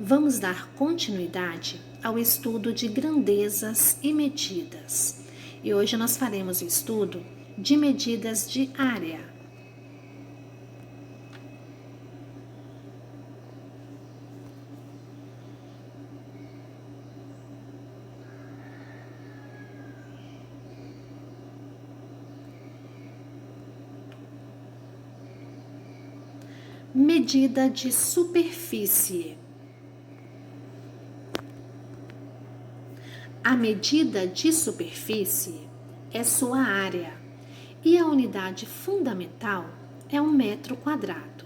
Vamos dar continuidade ao estudo de grandezas e medidas. E hoje nós faremos o estudo de medidas de área. Medida de superfície. A medida de superfície é sua área e a unidade fundamental é 1 metro quadrado.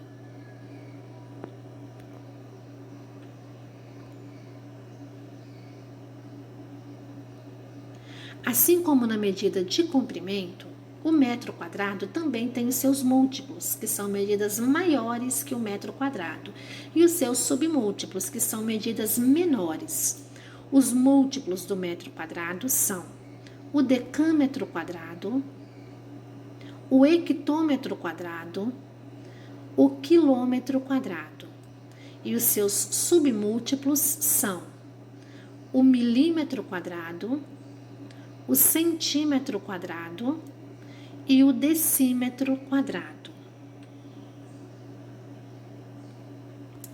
Assim como na medida de comprimento, o metro quadrado também tem os seus múltiplos, que são medidas maiores que o metro quadrado, e os seus submúltiplos, que são medidas menores. Os múltiplos do metro quadrado são o decâmetro quadrado, o hectômetro quadrado, o quilômetro quadrado. E os seus submúltiplos são o milímetro quadrado, o centímetro quadrado e o decímetro quadrado.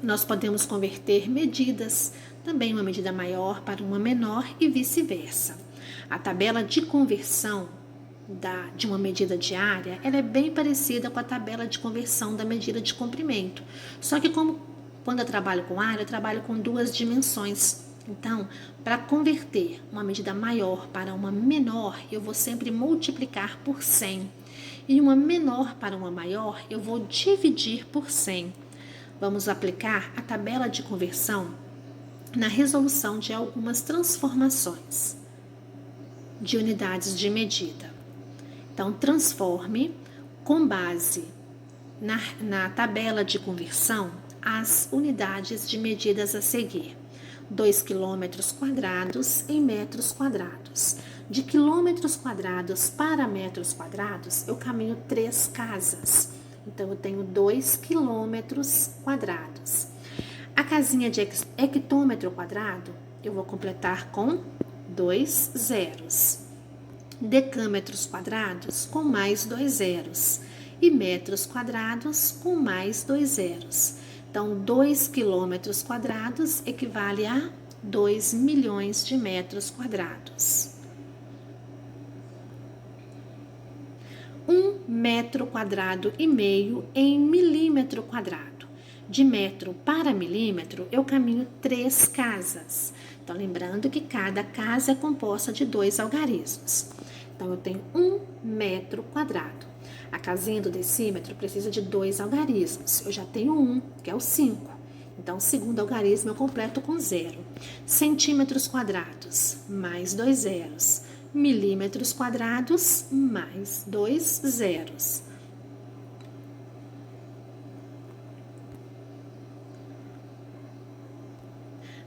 Nós podemos converter medidas, também uma medida maior para uma menor e vice-versa. A tabela de conversão de uma medida de área, ela é bem parecida com a tabela de conversão da medida de comprimento. Só que quando eu trabalho com área, eu trabalho com duas dimensões. Então, para converter uma medida maior para uma menor, eu vou sempre multiplicar por 100. E uma menor para uma maior, eu vou dividir por 100. Vamos aplicar a tabela de conversão na resolução de algumas transformações de unidades de medida. Então, transforme com base na tabela de conversão as unidades de medidas a seguir. 2 quilômetros quadrados em metros quadrados. De quilômetros quadrados para metros quadrados, eu caminho 3 casas. Então, eu tenho 2 quilômetros quadrados. A casinha de hectômetro quadrado, eu vou completar com 2 zeros. Decâmetros quadrados com mais 2 zeros. E metros quadrados com mais 2 zeros. Então, 2 quilômetros quadrados equivale a 2 milhões de metros quadrados. 1 metro quadrado e meio em milímetro quadrado. De metro para milímetro, eu caminho 3 casas. Então, lembrando que cada casa é composta de 2 algarismos. Então, eu tenho 1 metro quadrado. A casinha do decímetro precisa de 2 algarismos. Eu já tenho 1, que é o 5. Então, o segundo algarismo eu completo com 0. Centímetros quadrados, mais 2 zeros. Milímetros quadrados, mais 2 zeros.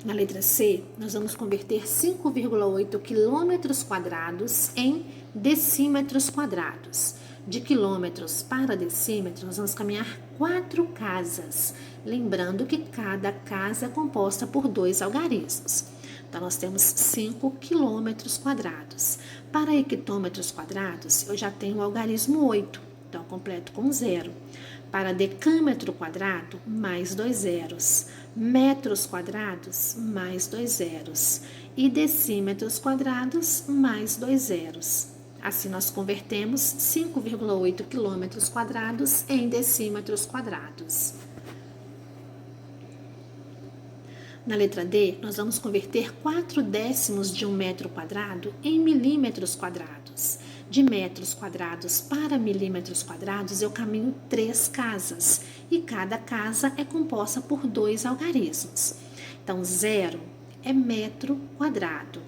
Na letra C, nós vamos converter 5,8 quilômetros quadrados em decímetros quadrados. De quilômetros para decímetros, nós vamos caminhar 4 casas. Lembrando que cada casa é composta por 2 algarismos. Então, nós temos 5 quilômetros quadrados. Para hectômetros quadrados, eu já tenho o algarismo 8. Então, eu completo com 0. Para decâmetro quadrado, mais 2 zeros. Metros quadrados, mais 2 zeros. E decímetros quadrados, mais 2 zeros. Assim, nós convertemos 5,8 quilômetros quadrados em decímetros quadrados. Na letra D, nós vamos converter 4 décimos de 1 metro quadrado em milímetros quadrados. De metros quadrados para milímetros quadrados, eu caminho 3 casas. E cada casa é composta por 2 algarismos. Então, 0 é metro quadrado.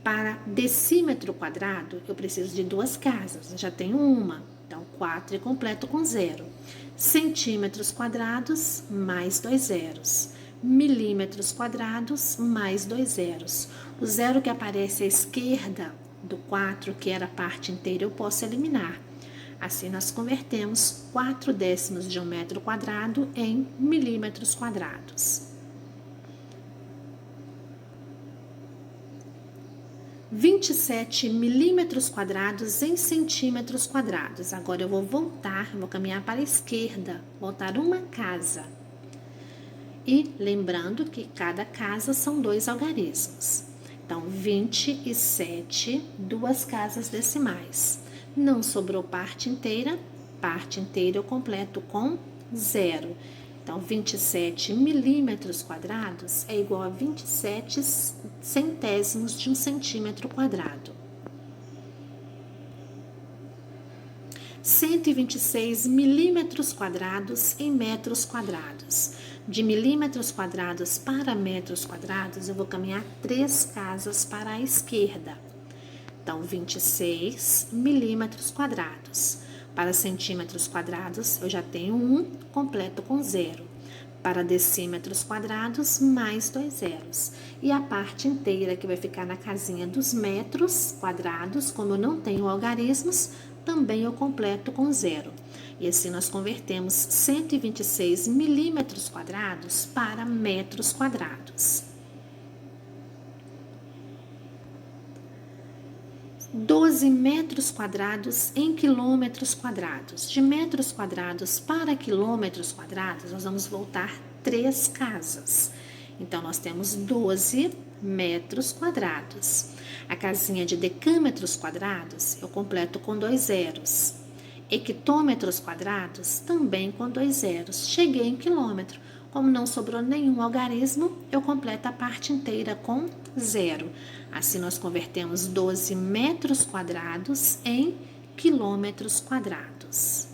Para decímetro quadrado, eu preciso de 2 casas. Eu já tenho uma. Então, 4 e completo com 0. Centímetros quadrados, mais 2 zeros. Milímetros quadrados, mais 2 zeros. O 0 que aparece à esquerda do 4, que era a parte inteira, eu posso eliminar. Assim, nós convertemos 4 décimos de 1 metro quadrado em milímetros quadrados. 27 milímetros quadrados em centímetros quadrados. Agora eu vou voltar, vou caminhar para a esquerda, voltar uma casa. E lembrando que cada casa são 2 algarismos. Então, 27, 2 casas decimais. Não sobrou parte inteira eu completo com 0. Então, 27 milímetros quadrados é igual a 27 centésimos de um centímetro quadrado. 126 milímetros quadrados em metros quadrados. De milímetros quadrados para metros quadrados, eu vou caminhar 3 casas para a esquerda. Então, 26 milímetros quadrados. Para centímetros quadrados, eu já tenho 1, completo com 0. Para decímetros quadrados, mais 2 zeros. E a parte inteira que vai ficar na casinha dos metros quadrados, como eu não tenho algarismos, também eu completo com 0. E assim nós convertemos 126 milímetros quadrados para metros quadrados. 12 metros quadrados em quilômetros quadrados. De metros quadrados para quilômetros quadrados, nós vamos voltar 3 casas. Então, nós temos 12 metros quadrados. A casinha de decâmetros quadrados, eu completo com 2 zeros. Hectômetros quadrados, também com 2 zeros. Cheguei em quilômetro. Como não sobrou nenhum algarismo, eu completo a parte inteira com 0. Assim, nós convertemos 12 metros quadrados em quilômetros quadrados.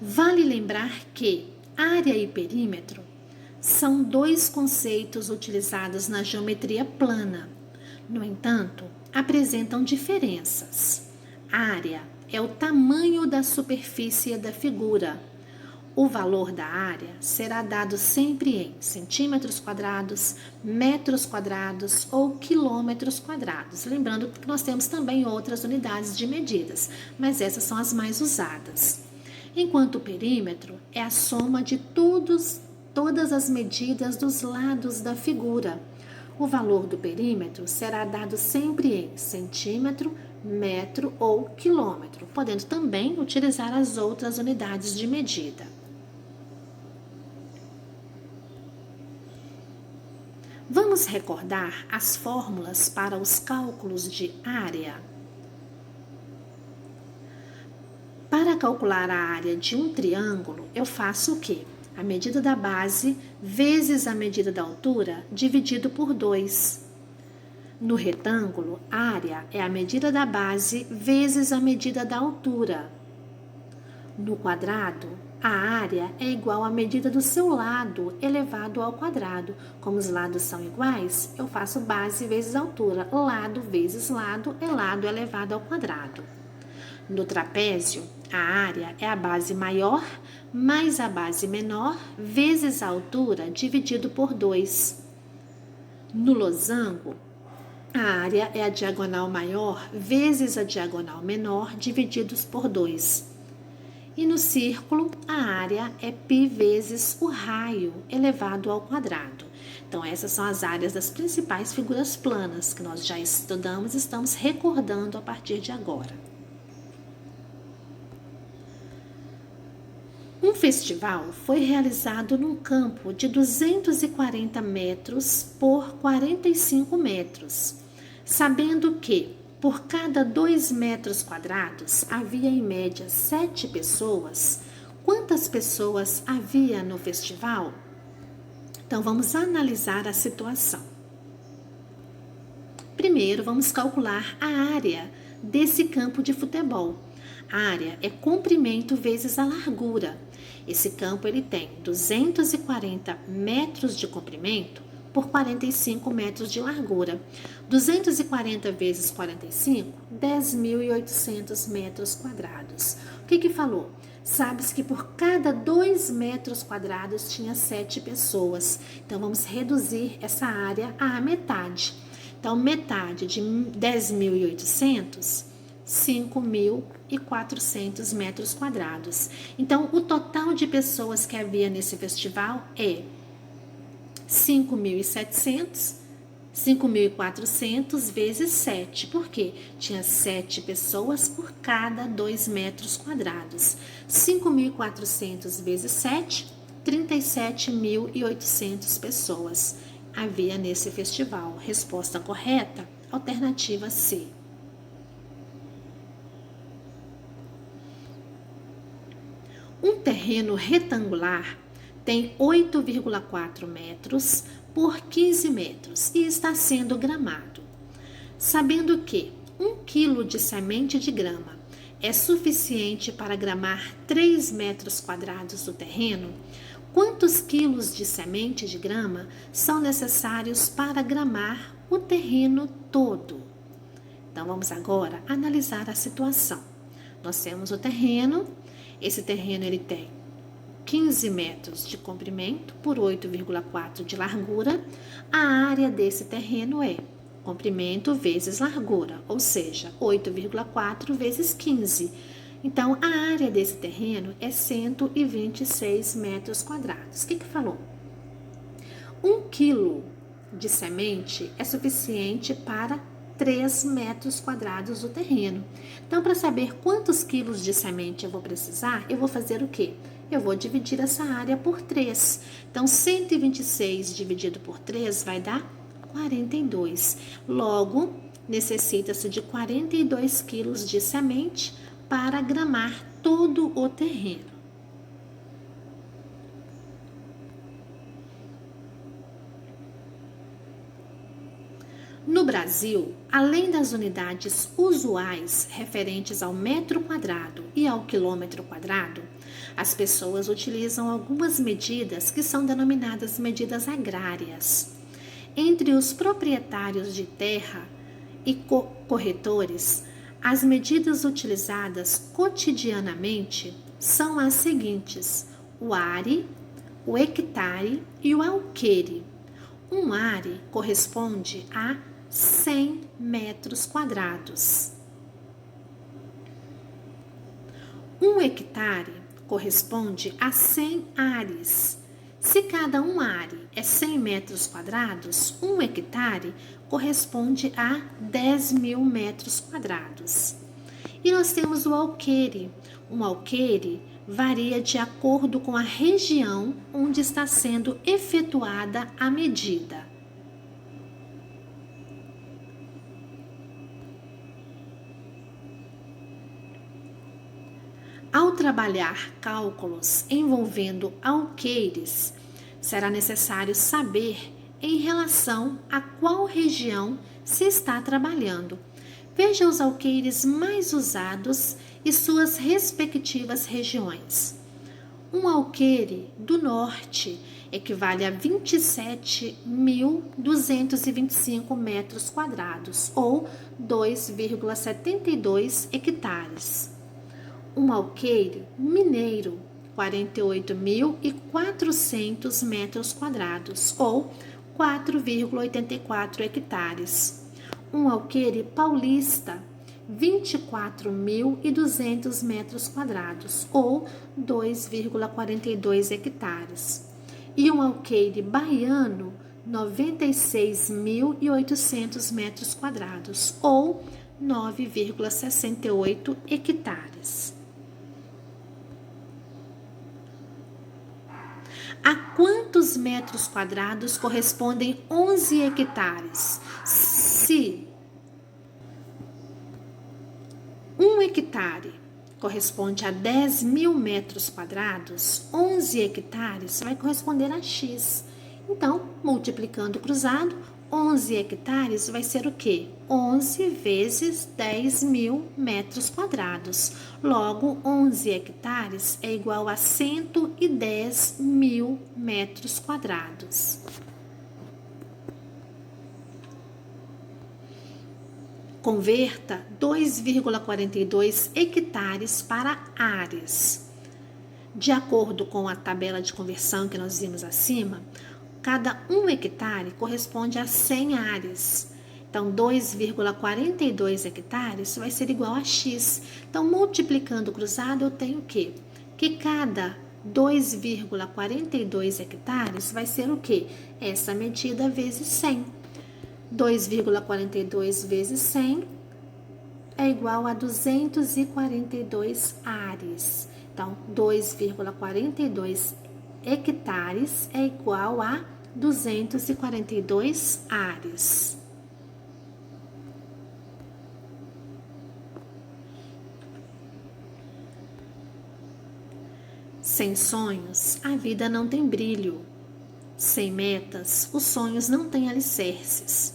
Vale lembrar que área e perímetro são 2 conceitos utilizados na geometria plana. No entanto, apresentam diferenças. Área é o tamanho da superfície da figura. O valor da área será dado sempre em centímetros quadrados, metros quadrados ou quilômetros quadrados. Lembrando que nós temos também outras unidades de medidas, mas essas são as mais usadas. Enquanto o perímetro é a soma de todas as medidas dos lados da figura. O valor do perímetro será dado sempre em centímetro, metro ou quilômetro, podendo também utilizar as outras unidades de medida. Vamos recordar as fórmulas para os cálculos de área. Para calcular a área de um triângulo, eu faço o quê? A medida da base vezes a medida da altura dividido por 2. No retângulo, área é a medida da base vezes a medida da altura. No quadrado, a área é igual à medida do seu lado elevado ao quadrado. Como os lados são iguais, eu faço base vezes altura. Lado vezes lado é lado elevado ao quadrado. No trapézio, a área é a base maior mais a base menor vezes a altura dividido por 2. No losango, a área é a diagonal maior vezes a diagonal menor divididos por 2. E no círculo, a área é π vezes o raio elevado ao quadrado. Então, essas são as áreas das principais figuras planas que nós já estudamos e estamos recordando a partir de agora. Um festival foi realizado num campo de 240 metros por 45 metros, sabendo que, por cada 2 metros quadrados, havia em média 7 pessoas. Quantas pessoas havia no festival? Então, vamos analisar a situação. Primeiro, vamos calcular a área desse campo de futebol. A área é comprimento vezes a largura. Esse campo ele tem 240 metros de comprimento por 45 metros de largura. 240 vezes 45, 10.800 metros quadrados. O que falou? Sabe-se que por cada 2 metros quadrados tinha 7 pessoas. Então, vamos reduzir essa área à metade. Então, metade de 10.800, 5.400 metros quadrados. Então, o total de pessoas que havia nesse festival é 5.700, 5.400 vezes 7, porque tinha 7 pessoas por cada 2 metros quadrados. 5.400 vezes 7, 37.800 pessoas havia nesse festival. Resposta correta, alternativa C. Um terreno retangular tem 8,4 metros por 15 metros e está sendo gramado. Sabendo que 1 quilo de semente de grama é suficiente para gramar 3 metros quadrados do terreno, quantos quilos de semente de grama são necessários para gramar o terreno todo? Então, vamos agora analisar a situação. Nós temos o terreno, esse terreno ele tem 15 metros de comprimento por 8,4 de largura. A área desse terreno é comprimento vezes largura, ou seja, 8,4 vezes 15. Então, a área desse terreno é 126 metros quadrados. O que falou? 1 quilo de semente é suficiente para 3 metros quadrados do terreno. Então, para saber quantos quilos de semente eu vou precisar, eu vou fazer o quê? Eu vou dividir essa área por 3. Então, 126 dividido por 3 vai dar 42. Logo, necessita-se de 42 quilos de semente para gramar todo o terreno. No Brasil, além das unidades usuais referentes ao metro quadrado e ao quilômetro quadrado, as pessoas utilizam algumas medidas que são denominadas medidas agrárias. Entre os proprietários de terra e corretores, as medidas utilizadas cotidianamente são as seguintes: o are, o hectare e o alqueire. Um are corresponde a 100 metros quadrados. Um hectare corresponde a 100 ares. Se cada um are é 100 metros quadrados, um hectare corresponde a 10.000 metros quadrados. E nós temos o alqueire. Um alqueire varia de acordo com a região onde está sendo efetuada a medida. Ao trabalhar cálculos envolvendo alqueires, será necessário saber em relação a qual região se está trabalhando. Veja os alqueires mais usados e suas respectivas regiões. Um alqueire do norte equivale a 27.225 metros quadrados, ou 2,72 hectares. Um alqueire mineiro, 48.400 metros quadrados, ou 4,84 hectares. Um alqueire paulista, 24.200 metros quadrados, ou 2,42 hectares. E um alqueire baiano, 96.800 metros quadrados, ou 9,68 hectares. A quantos metros quadrados correspondem 11 hectares? Se 1 hectare corresponde a 10.000 metros quadrados, 11 hectares vai corresponder a X. Então, multiplicando cruzado, 11 hectares vai ser o quê? 11 vezes 10.000 metros quadrados. Logo, 11 hectares é igual a 110.000 metros quadrados. Converta 2,42 hectares para ares. De acordo com a tabela de conversão que nós vimos acima, cada 1 hectare corresponde a 100 ares. Então, 2,42 hectares vai ser igual a X. Então, multiplicando o cruzado, eu tenho o quê? Que cada 2,42 hectares vai ser o quê? Essa medida vezes 100. 2,42 vezes 100 é igual a 242 ares. Então, 2,42 hectares é igual a 242 ares. Sem sonhos, a vida não tem brilho. Sem metas, os sonhos não têm alicerces.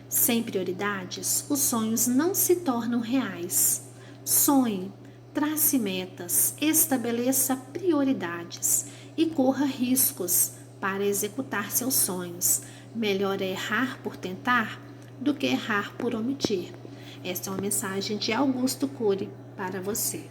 Sem prioridades, os sonhos não se tornam reais. Sonhe, trace metas, estabeleça prioridades e corra riscos para executar seus sonhos. Melhor é errar por tentar do que errar por omitir. Esta é uma mensagem de Augusto Cury para você.